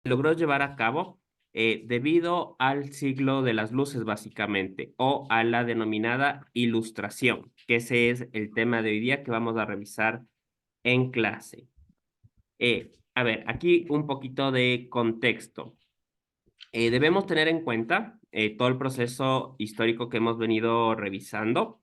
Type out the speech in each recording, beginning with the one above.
logró llevar a cabo debido al siglo de las luces, básicamente, o a la denominada ilustración, que ese es el tema de hoy día que vamos a revisar en clase. A ver, aquí un poquito de contexto. Debemos tener en cuenta todo el proceso histórico que hemos venido revisando,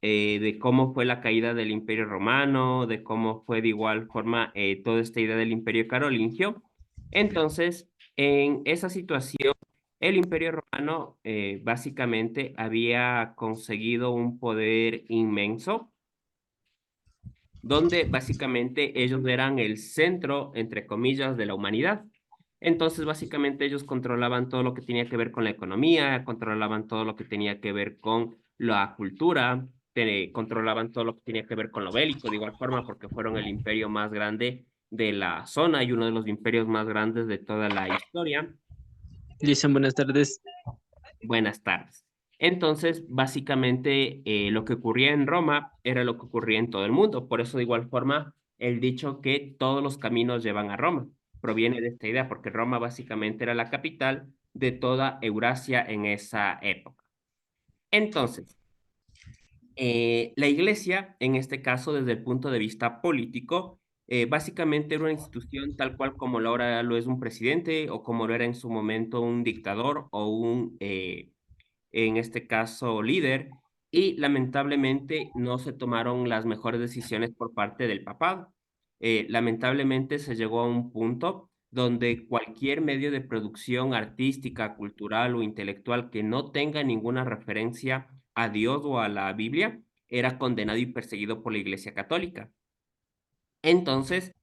de cómo fue la caída del Imperio Romano, de cómo fue de igual forma toda esta idea del Imperio Carolingio. Entonces, en esa situación, el Imperio Romano básicamente había conseguido un poder inmenso, donde básicamente ellos eran el centro, entre comillas, de la humanidad. Entonces, básicamente ellos controlaban todo lo que tenía que ver con la economía, controlaban todo lo que tenía que ver con la cultura, controlaban todo lo que tenía que ver con lo bélico, de igual forma, porque fueron el imperio más grande de la zona y uno de los imperios más grandes de toda la historia. Dicen buenas tardes. Buenas tardes. Entonces, básicamente, lo que ocurría en Roma era lo que ocurría en todo el mundo. Por eso, de igual forma, el dicho que todos los caminos llevan a Roma proviene de esta idea, porque Roma básicamente era la capital de toda Eurasia en esa época. Entonces, la iglesia, en este caso, desde el punto de vista político, básicamente era una institución tal cual como lo ahora lo es un presidente o como lo era en su momento un dictador o un en este caso líder, y lamentablemente no se tomaron las mejores decisiones por parte del papado. Lamentablemente se llegó a un punto donde cualquier medio de producción artística, cultural o intelectual que no tenga ninguna referencia a Dios o a la Biblia era condenado y perseguido por la Iglesia Católica. Entonces,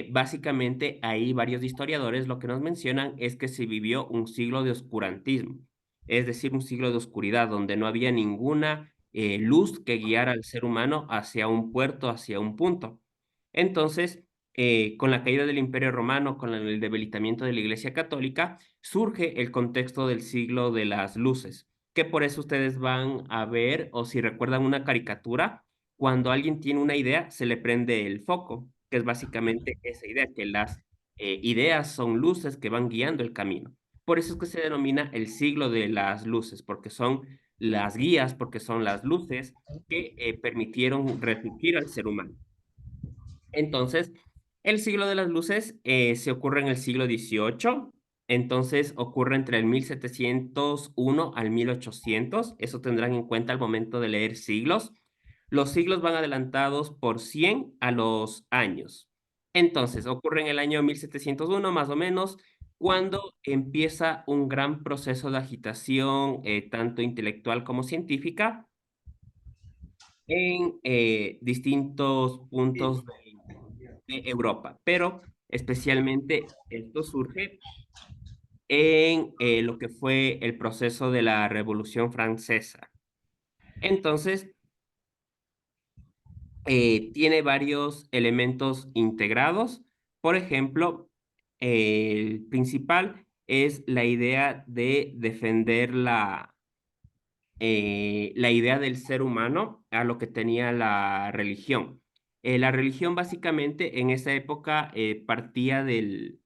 básicamente ahí varios historiadores lo que nos mencionan es que se vivió un siglo de oscurantismo, es decir, un siglo de oscuridad donde no había ninguna luz que guiara al ser humano hacia un puerto, hacia un punto. Entonces, con la caída del Imperio Romano, con el debilitamiento de la Iglesia Católica, surge el contexto del siglo de las luces, que por eso ustedes van a ver, o si recuerdan una caricatura, cuando alguien tiene una idea, se le prende el foco, que es básicamente esa idea, que las ideas son luces que van guiando el camino. Por eso es que se denomina el siglo de las luces, porque son las guías, porque son las luces que permitieron resurgir al ser humano. Entonces, el siglo de las luces se ocurre en el siglo XVIII, entonces ocurre entre el 1701 al 1800, eso tendrán en cuenta al momento de leer siglos. Los siglos van adelantados por 100 a los años. Entonces, ocurre en el año 1701 más o menos, cuando empieza un gran proceso de agitación, tanto intelectual como científica, en distintos puntos de Europa, pero especialmente esto surge en lo que fue el proceso de la Revolución Francesa. Entonces, tiene varios elementos integrados. Por ejemplo, el principal es la idea de defender la idea del ser humano a lo que tenía la religión. La religión básicamente en esa época partía de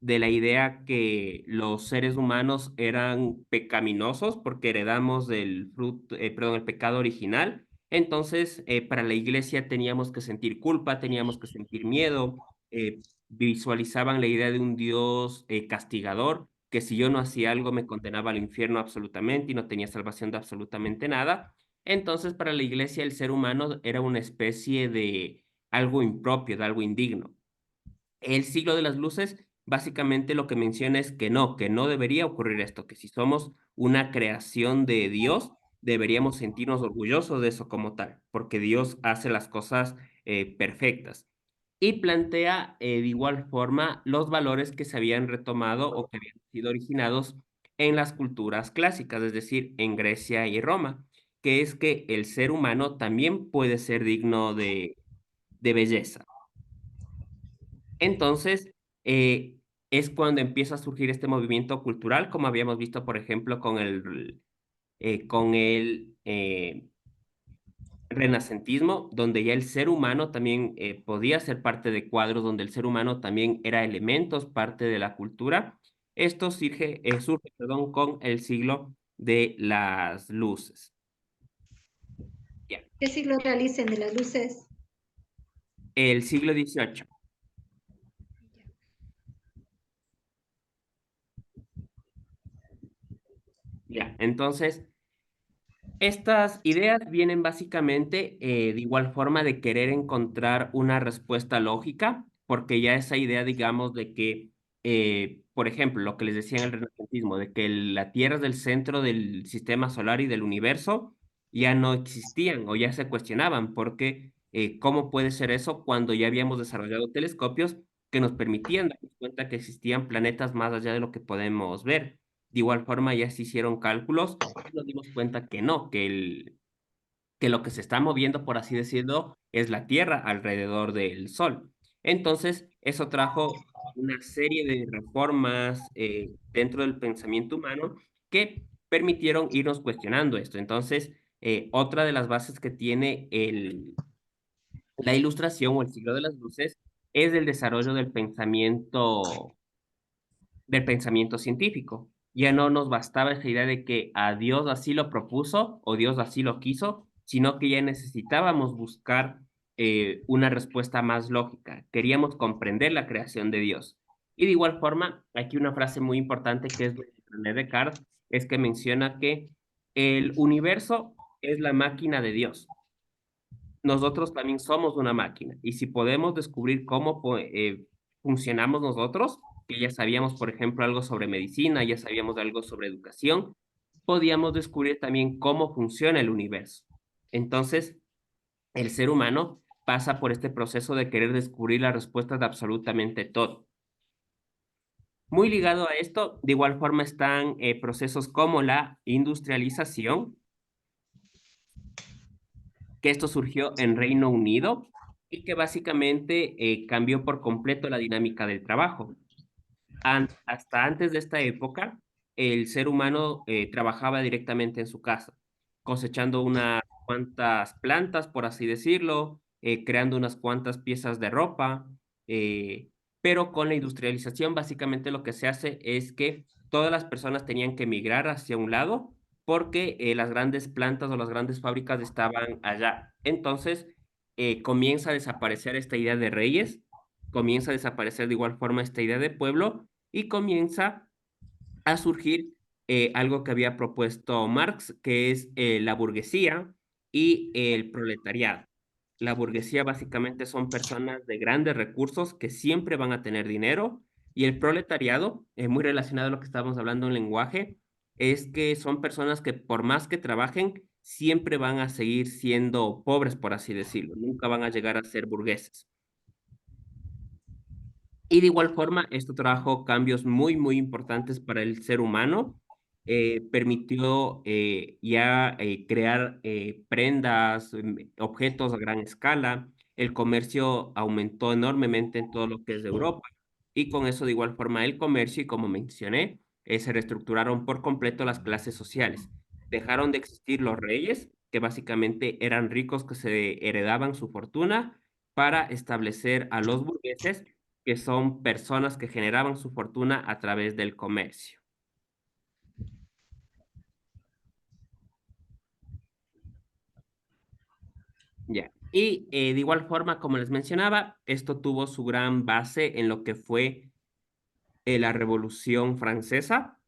la idea que los seres humanos eran pecaminosos porque heredamos del fruto, perdón, el pecado original. Entonces, para la iglesia teníamos que sentir culpa, teníamos que sentir miedo, visualizaban la idea de un Dios castigador, que si yo no hacía algo me condenaba al infierno absolutamente y no tenía salvación de absolutamente nada. Entonces, para la iglesia el ser humano era una especie de algo impropio, de algo indigno. El siglo de las luces básicamente lo que menciona es que no debería ocurrir esto, que si somos una creación de Dios, deberíamos sentirnos orgullosos de eso como tal, porque Dios hace las cosas perfectas. Y plantea de igual forma los valores que se habían retomado o que habían sido originados en las culturas clásicas, es decir, en Grecia y Roma, que es que el ser humano también puede ser digno de belleza. Entonces, es cuando empieza a surgir este movimiento cultural, como habíamos visto, por ejemplo, con el renacentismo, donde ya el ser humano también podía ser parte de cuadros, donde el ser humano también era elementos, parte de la cultura. Esto surge, perdón, con el siglo de las luces. Ya. ¿Qué siglo realicen de las luces? El siglo XVIII. Ya. Entonces, estas ideas vienen básicamente de igual forma de querer encontrar una respuesta lógica, porque ya esa idea, digamos, de que, por ejemplo, lo que les decía en el renacentismo, de que la Tierra es el centro del sistema solar y del universo, ya no existían o ya se cuestionaban, porque ¿cómo puede ser eso cuando ya habíamos desarrollado telescopios que nos permitían darnos cuenta que existían planetas más allá de lo que podemos ver? De igual forma, ya se hicieron cálculos nos dimos cuenta que no, que lo que se está moviendo, por así decirlo, es la Tierra alrededor del Sol. Entonces, eso trajo una serie de reformas dentro del pensamiento humano que permitieron irnos cuestionando esto. Entonces, otra de las bases que tiene la ilustración o el siglo de las luces es el desarrollo del pensamiento científico. Ya no nos bastaba esa idea de que a Dios así lo propuso o Dios así lo quiso, sino que ya necesitábamos buscar una respuesta más lógica. Queríamos comprender la creación de Dios. Y de igual forma, aquí una frase muy importante que es de René Descartes, es que menciona que el universo es la máquina de Dios. Nosotros también somos una máquina y si podemos descubrir cómo funcionamos nosotros, que ya sabíamos, por ejemplo, algo sobre medicina, ya sabíamos algo sobre educación, podíamos descubrir también cómo funciona el universo. Entonces, el ser humano pasa por este proceso de querer descubrir las respuestas de absolutamente todo. Muy ligado a esto, de igual forma están procesos como la industrialización, que esto surgió en Reino Unido y que básicamente cambió por completo la dinámica del trabajo. Hasta antes de esta época, el ser humano trabajaba directamente en su casa, cosechando unas cuantas plantas, por así decirlo, creando unas cuantas piezas de ropa, eh, pero con la industrialización básicamente lo que se hace es que todas las personas tenían que migrar hacia un lado porque las grandes plantas o las grandes fábricas estaban allá. Entonces, comienza a desaparecer esta idea de reyes, comienza a desaparecer de igual forma esta idea de pueblo y comienza a surgir algo que había propuesto Marx, que es la burguesía y el proletariado. La burguesía básicamente son personas de grandes recursos que siempre van a tener dinero y el proletariado, muy relacionado a lo que estábamos hablando en lenguaje, es que son personas que por más que trabajen, siempre van a seguir siendo pobres, por así decirlo, nunca van a llegar a ser burgueses. Y de igual forma, esto trajo cambios muy, muy importantes para el ser humano. Permitió ya crear prendas, objetos a gran escala. El comercio aumentó enormemente en todo lo que es de Europa. Y con eso, de igual forma, el comercio, y como mencioné, se reestructuraron por completo las clases sociales. Dejaron de existir los reyes, que básicamente eran ricos que se heredaban su fortuna, para establecer a los burgueses que son personas que generaban su fortuna a través del comercio. Ya. Y de igual forma, como les mencionaba, esto tuvo su gran base en lo que fue la Revolución Francesa,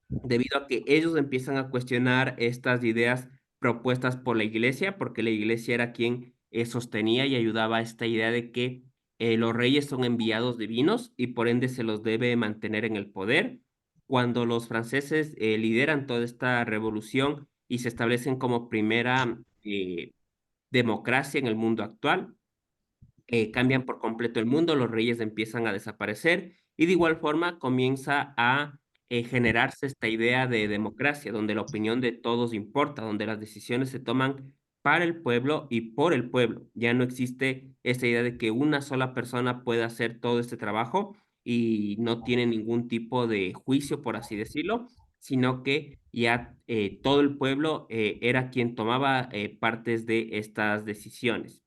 debido a que ellos empiezan a cuestionar estas ideas propuestas por la iglesia, porque la iglesia era quien sostenía y ayudaba a esta idea de que los reyes son enviados divinos y por ende se los debe mantener en el poder. Cuando los franceses lideran toda esta revolución y se establecen como primera democracia en el mundo actual, cambian por completo el mundo, los reyes empiezan a desaparecer y de igual forma comienza a generarse esta idea de democracia, donde la opinión de todos importa, donde las decisiones se toman para el pueblo y por el pueblo. Ya no existe esta idea de que una sola persona pueda hacer todo este trabajo y no tiene ningún tipo de juicio, por así decirlo, sino que ya todo el pueblo era quien tomaba partes de estas decisiones.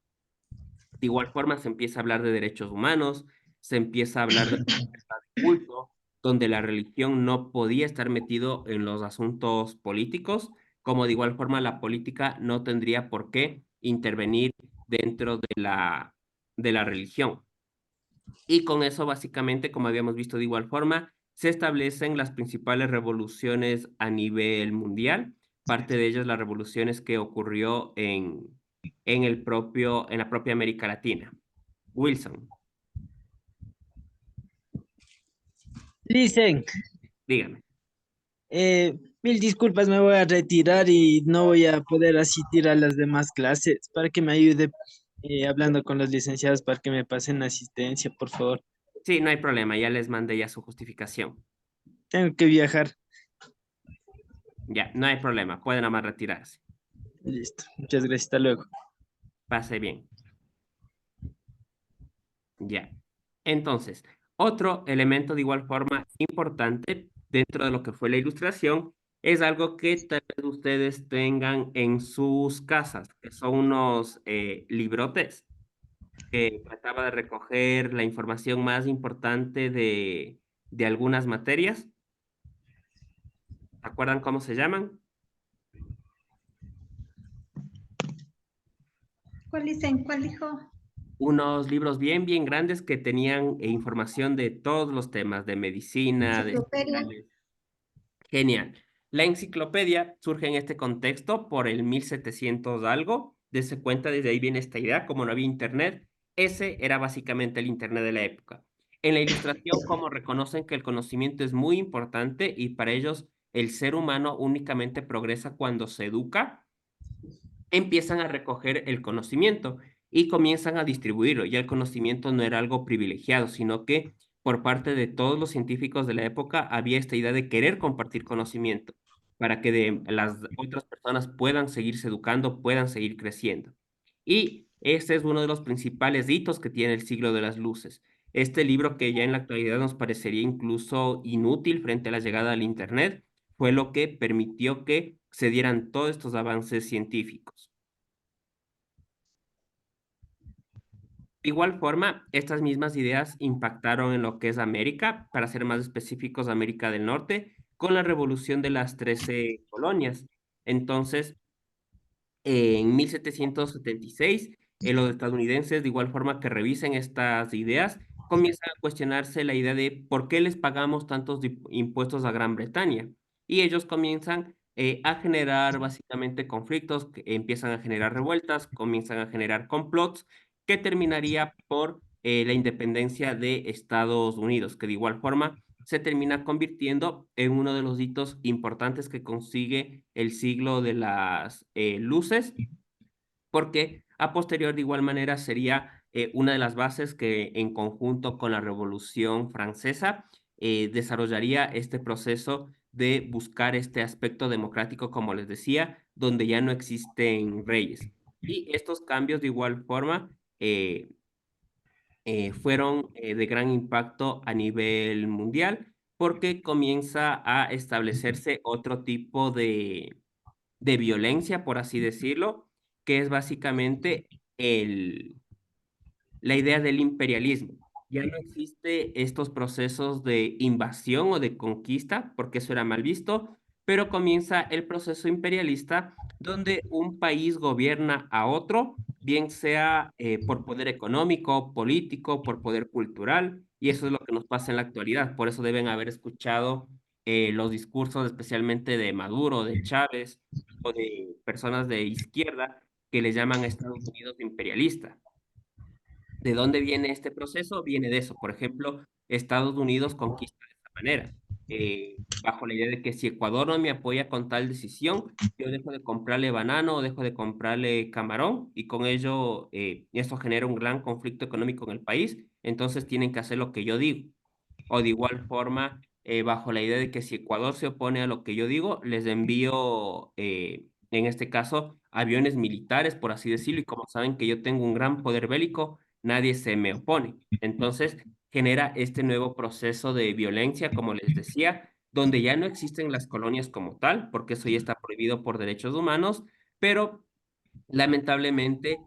De igual forma, se empieza a hablar de derechos humanos, se empieza a hablar de libertad de culto, donde la religión no podía estar metido en los asuntos políticos, como de igual forma la política no tendría por qué intervenir dentro de la religión. Y con eso, básicamente, como habíamos visto de igual forma, se establecen las principales revoluciones a nivel mundial. Parte de ellas las revoluciones que ocurrió en la propia América Latina. Wilson, Listen, dígame. mil disculpas, me voy a retirar y no voy a poder asistir a las demás clases para que me ayude hablando con los licenciados para que me pasen asistencia, por favor. Sí, no hay problema, ya les mandé ya su justificación. Tengo que viajar. Ya, no hay problema, pueden nada más retirarse. Listo. Muchas gracias. Hasta luego. Pase bien. Ya. Entonces, otro elemento de igual forma importante dentro de lo que fue la ilustración es algo que tal vez ustedes tengan en sus casas, que son unos librotes que trataba de recoger la información más importante de algunas materias. ¿Se acuerdan cómo se llaman? ¿Cuál dicen? ¿Cuál dijo? Unos libros bien, bien grandes que tenían información de todos los temas, de medicina, de Enciclopedia. hospitales. Genial. La enciclopedia surge en este contexto por el 1700 algo. Dese cuenta, desde ahí viene esta idea, como no había internet, ese era básicamente el internet de la época. En la ilustración, como reconocen que el conocimiento es muy importante y para ellos el ser humano únicamente progresa cuando se educa, empiezan a recoger el conocimiento y comienzan a distribuirlo. Ya el conocimiento no era algo privilegiado, sino que por parte de todos los científicos de la época había esta idea de querer compartir conocimiento para que las otras personas puedan seguirse educando, puedan seguir creciendo. Y este es uno de los principales hitos que tiene el siglo de las luces. Este libro que ya en la actualidad nos parecería incluso inútil frente a la llegada del Internet, fue lo que permitió que se dieran todos estos avances científicos. De igual forma, estas mismas ideas impactaron en lo que es América, para ser más específicos, América del Norte, con la revolución de las 13 colonias. Entonces, en 1776, los estadounidenses, de igual forma que revisen estas ideas, comienzan a cuestionarse la idea de por qué les pagamos tantos impuestos a Gran Bretaña. Y ellos comienzan a generar básicamente conflictos, que empiezan a generar revueltas, comienzan a generar complots, que terminaría por la independencia de Estados Unidos, que de igual forma se termina convirtiendo en uno de los hitos importantes que consigue el siglo de las luces, porque a posterior de igual manera sería una de las bases que en conjunto con la Revolución Francesa desarrollaría este proceso de buscar este aspecto democrático, como les decía, donde ya no existen reyes. Y estos cambios de igual forma eh, fueron de gran impacto a nivel mundial porque comienza a establecerse otro tipo de violencia, por así decirlo, que es básicamente la idea del imperialismo. Ya no existe estos procesos de invasión o de conquista, porque eso era mal visto, pero comienza el proceso imperialista donde un país gobierna a otro, bien sea por poder económico, político, por poder cultural, y eso es lo que nos pasa en la actualidad. Por eso deben haber escuchado los discursos, especialmente de Maduro, de Chávez o de personas de izquierda que le llaman a Estados Unidos imperialista. ¿De dónde viene este proceso? Viene de eso. Por ejemplo, Estados Unidos conquista de esta manera, bajo la idea de que si Ecuador no me apoya con tal decisión, yo dejo de comprarle banano o dejo de comprarle camarón y con ello eso genera un gran conflicto económico en el país, entonces tienen que hacer lo que yo digo. O de igual forma, bajo la idea de que si Ecuador se opone a lo que yo digo, les envío, en este caso, aviones militares, por así decirlo, y como saben que yo tengo un gran poder bélico, nadie se me opone. Entonces, genera este nuevo proceso de violencia, como les decía, donde ya no existen las colonias como tal, porque eso ya está prohibido por derechos humanos, pero lamentablemente,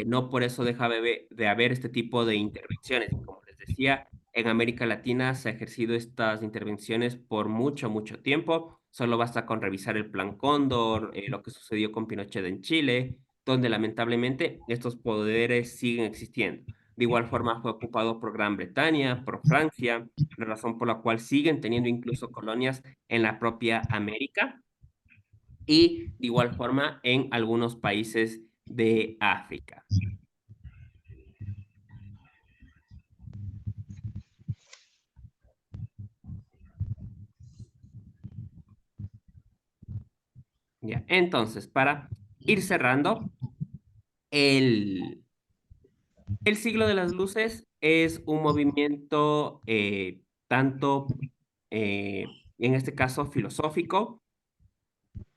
no por eso deja de haber este tipo de intervenciones. Como les decía, en América Latina se ha ejercido estas intervenciones por mucho, mucho tiempo. Solo basta con revisar el Plan Cóndor, lo que sucedió con Pinochet en Chile, donde lamentablemente estos poderes siguen existiendo. De igual forma fue ocupado por Gran Bretaña, por Francia, la razón por la cual siguen teniendo incluso colonias en la propia América y de igual forma en algunos países de África. Ya, entonces, para ir cerrando, el, el siglo de las luces es un movimiento tanto, en este caso, filosófico,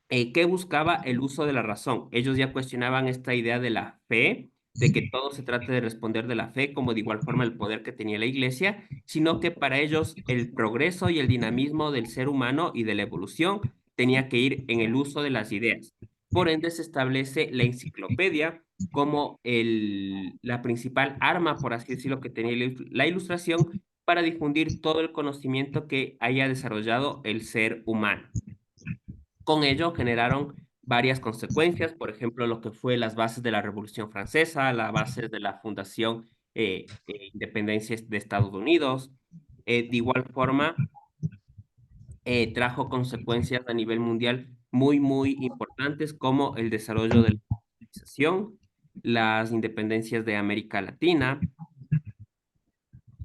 que buscaba el uso de la razón. Ellos ya cuestionaban esta idea de la fe, de que todo se trate de responder de la fe, como de igual forma el poder que tenía la iglesia, sino que para ellos el progreso y el dinamismo del ser humano y de la evolución tenía que ir en el uso de las ideas. Por ende, se establece la enciclopedia como la principal arma, por así decirlo, que tenía la ilustración para difundir todo el conocimiento que haya desarrollado el ser humano. Con ello generaron varias consecuencias, por ejemplo, lo que fue las bases de la Revolución Francesa, las bases de la Fundación Independencia de Estados Unidos. De igual forma, trajo consecuencias a nivel mundial muy, muy importantes como el desarrollo de la globalización, las independencias de América Latina,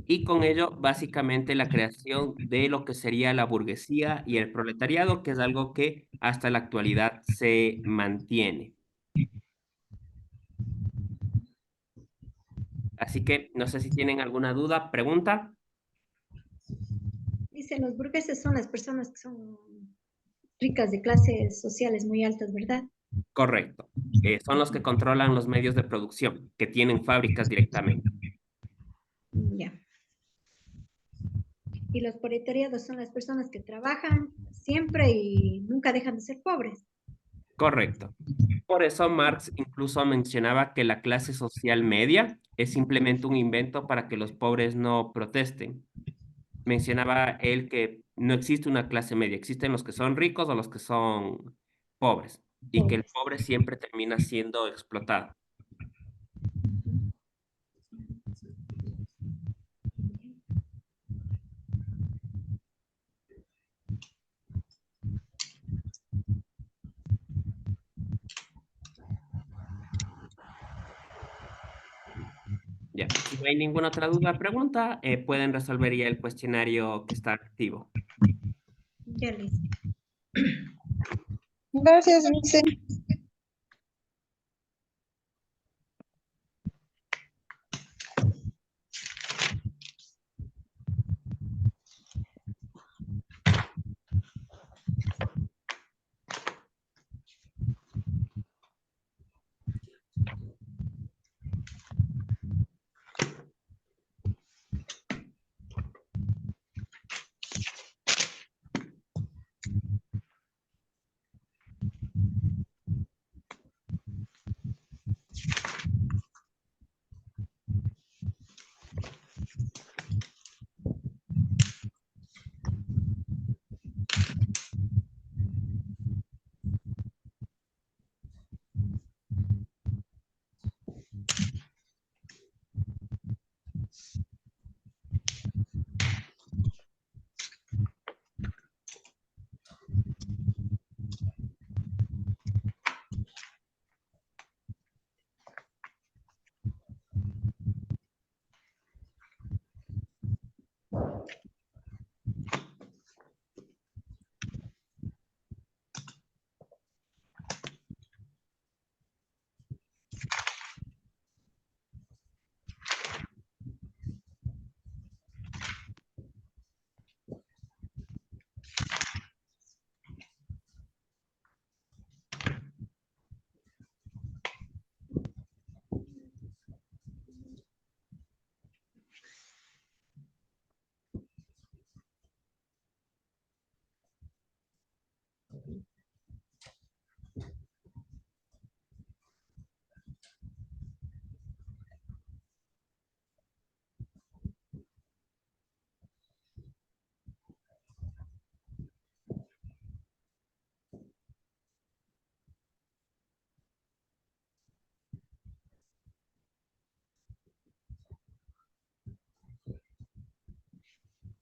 y con ello básicamente la creación de lo que sería la burguesía y el proletariado, que es algo que hasta la actualidad se mantiene. Así que no sé si tienen alguna duda, pregunta. Dice, los burgueses son las personas que son ricas de clases sociales muy altas, ¿verdad? Correcto. Son los que controlan los medios de producción, que tienen fábricas directamente. Ya. Y los proletariados son las personas que trabajan siempre y nunca dejan de ser pobres. Correcto. Por eso Marx incluso mencionaba que la clase social media es simplemente un invento para que los pobres no protesten. Mencionaba él que no existe una clase media, existen los que son ricos o los que son pobres, y que el Pobres. pobre siempre termina siendo explotado. Ya, si no hay ninguna otra duda o pregunta, pueden resolver ya el cuestionario que está activo. Ya listo. Gracias, Vice.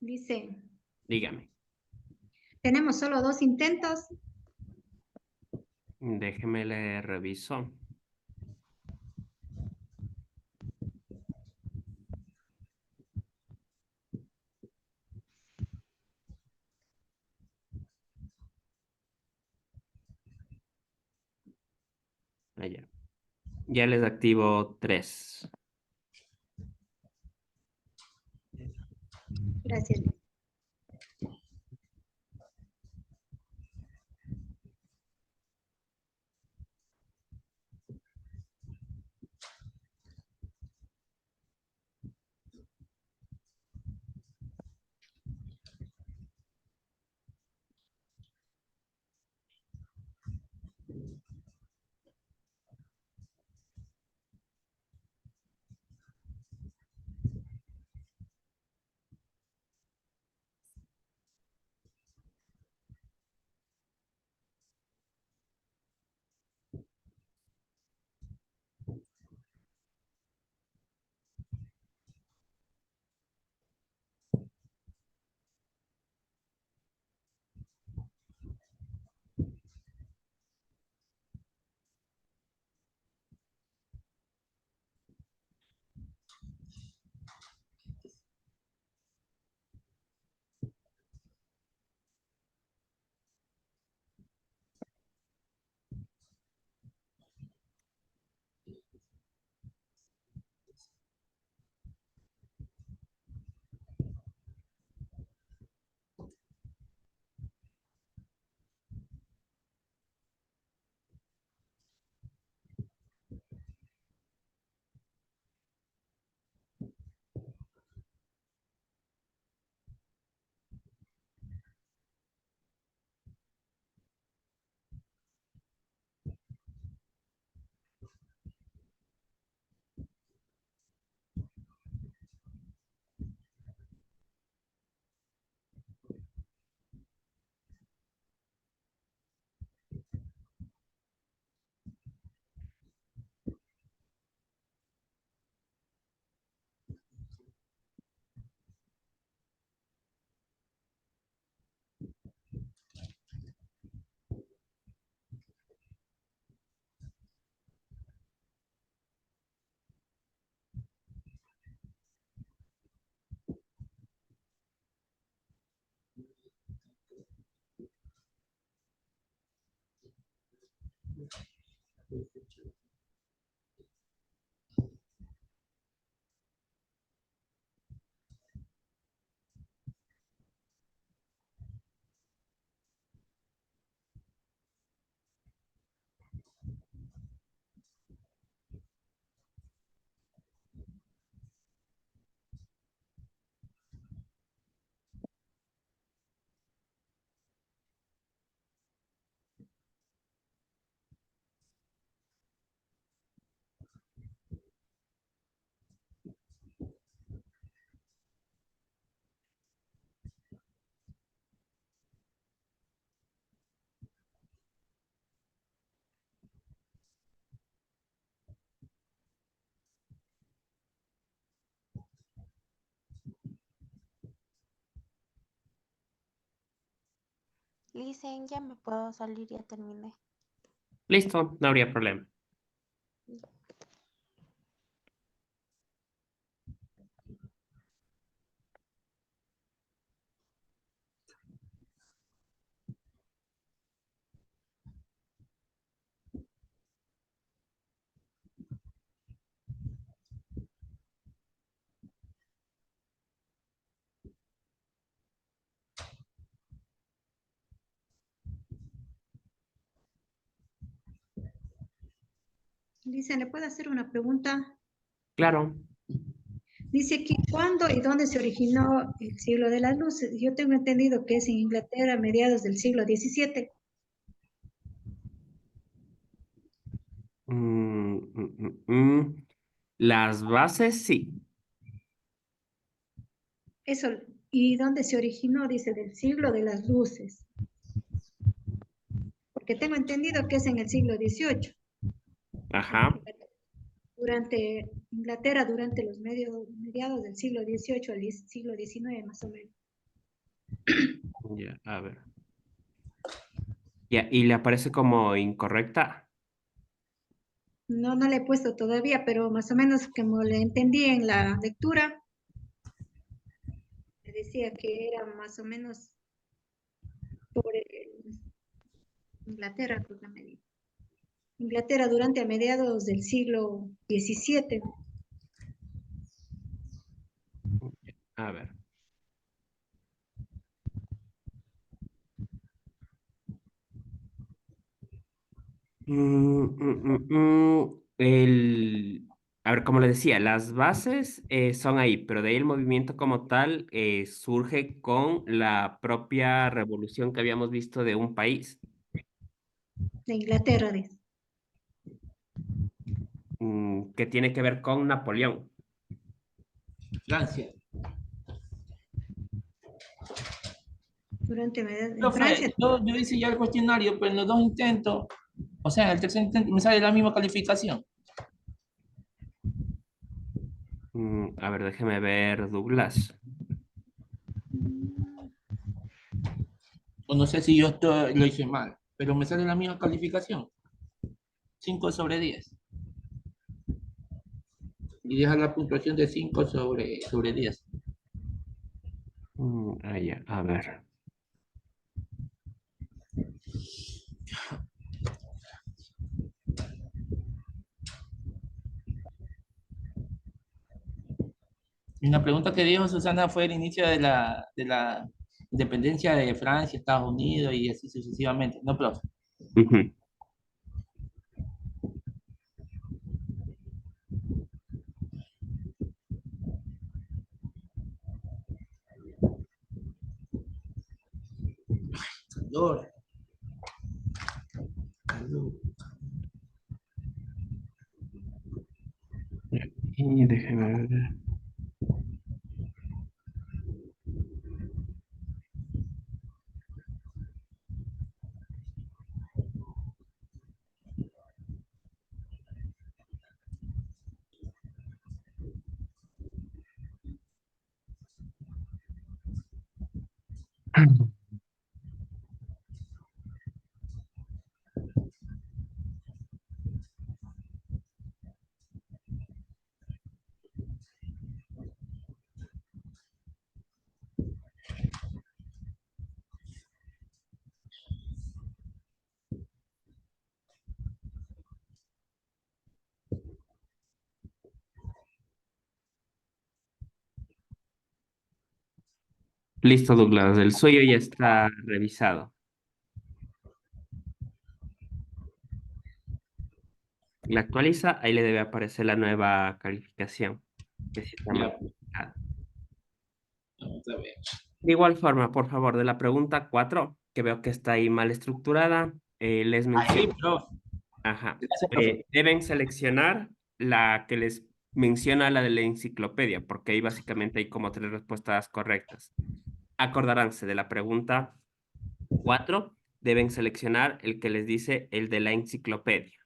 Dice, Dígame. tenemos solo 2 intentos. Déjeme le reviso. Allá. Ya les activo 3. Gracias. Listen, ya me puedo salir, ya terminé. Listo, no habría problema. Dice, ¿le puedo hacer una pregunta? Claro. Dice aquí, ¿cuándo y dónde se originó el siglo de las luces? Yo tengo entendido que es en Inglaterra a mediados del siglo XVII. Las bases, sí. Eso, ¿y dónde se originó? Dice, del siglo de las luces. Porque tengo entendido que es en el siglo XVIII. Ajá. Durante Inglaterra, durante los mediados del siglo XVIII al siglo XIX, más o menos. Ya, a ver. Ya, y le aparece como incorrecta. No, no le he puesto todavía, pero más o menos como le entendí en la lectura, me decía que era más o menos por Inglaterra, creo que me dijo. Inglaterra durante a mediados del siglo XVII. A ver. A ver, como le decía, las bases son ahí, pero de ahí el movimiento como tal surge con la propia revolución que habíamos visto de un país, De Inglaterra, dice. que tiene que ver con Napoleón. Francia. En Francia. Profe, yo hice ya el cuestionario, pero en los dos intentos, o sea, en el tercer intento me sale la misma calificación. A ver, déjeme ver, Douglas. O no sé si yo lo hice mal, pero me sale la misma calificación. 5/10. Y deja la puntuación de 5/10. Ya, a ver. Y la pregunta que dijo Susana fue el inicio de la independencia de Francia, Estados Unidos y así sucesivamente. No, profe. Ujú. Calor. Calor. Y déjeme ver. Listo, Douglas, el suyo ya está revisado. La actualiza, ahí le debe aparecer la nueva calificación, que sí está Ya, modificada. vamos a ver. De igual forma, por favor, de la pregunta 4, que veo que está ahí mal estructurada, les Ahí, menciono, profe. ajá, Gracias, profe. deben seleccionar la que les menciona la de la enciclopedia, porque ahí básicamente hay como 3 respuestas correctas. Acordaránse de la pregunta 4, deben seleccionar el que les dice el de la enciclopedia.